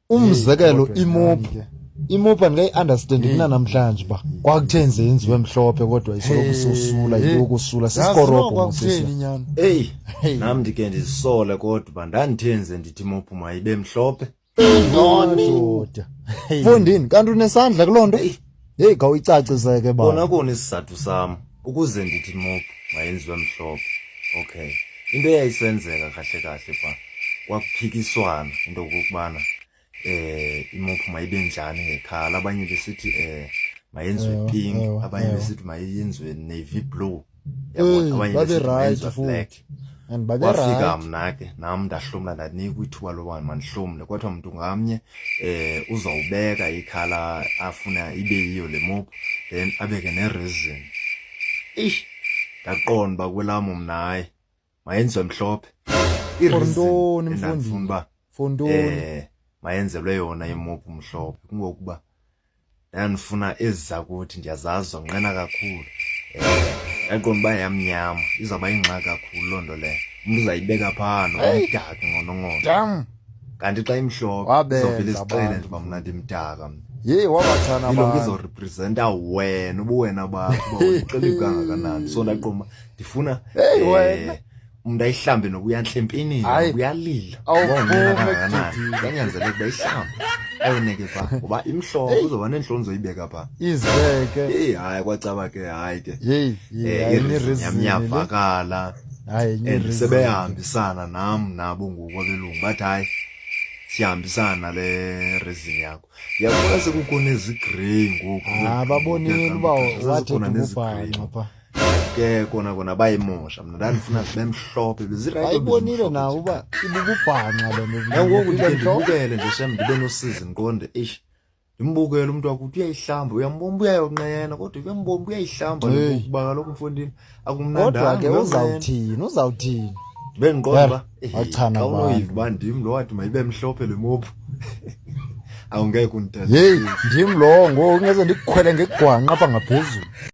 umzekelo imopu andikayi-understandi kunanamhlanje uba kwakuthe nje yenziwe emhlophe kodwa isoloko isosula iyokusula sisikorobo eyi nam ndike ndizisole kodwa uba ndandithenze ndithi imopu mayibe mhlophe doda mfondini kanti unesandla kuloo nto heyi khawuyicaciseke kona kona isizathu sam ukuze ndithi imopu mayenziwe mhlophe. Okay, into eyayisenzeka kahle kahle pha kwakuphikiswana into okokubana imopu mayibe njani ngekhala. Abanye besithi mayenziwe pink, abanye besithi mayenziwe navy blue, yabona, abanye besithi mayenziwe black. Kwafika mna ke nam ndahlomla ndanikwa ithuba loba mandihlomle, kwathiwa mntu ngamnye uzawubeka ikhala afuna ibe yiyo le mopu then abeke neresin. Ndaqonda uba kwelam mna hayi mayenziwe mhlophe. Iresin endandifuna uba mayenzelwe yona imopu mhlophe kungokuba ndandifuna ezi zakuthi ndiyazazi zonqena kakhulu. Ndaqonda uba yamnyama izawuba yingxaki kakhulu loo nto leyo, umntu uzayibeka phaa nomdaka ngonongono. Kanti xa imhlophe izovele izixele nje uba mna ndimdaka mna. wabathana abantu izorepresenta wena ubuwena bakho uba uqelile kangakanani. So ndaqonda uba ndifuna umntu ayihlambe noba uyantlempinini uyalila kangakanani, kanyanzeleka uba ihlambe ayoneke phaa ngoba imhlophe uzoba neentloni zoyibeka phaa izibeke. Hayi kwacaba ke hayi ke yamnyavakala and sebehambisana nam nabo ngoku abelungu bathi hayi sihambisana nale resin yakho. Ngiyabona sekukho nezigrey ngoku babonile uba wathi ububhanqa pha ke kona bayimosha. Mna ndandifuna zibe mhlophe bezirayithi. Ayibonile nawe uba ibububhanqa le nto. Ngoku ndibukele nje shem ndibe nosizi ndiqonde ndimbukele umntu wakuthi uyayihlamba, uyambomba uyayonqena kodwa uyambomba uyayihlamba kuba kaloku mfondini akumnandanga. Kodwa ke uzawuthini ndibe ndiqonda uba xa unoyiva uba ndim lo wathi mayibe mhlophe le mopu awungeke undithathe. Ndim lowo ngoku ngeze ndikukhwele ngekugwanqa apha ngaphezulu.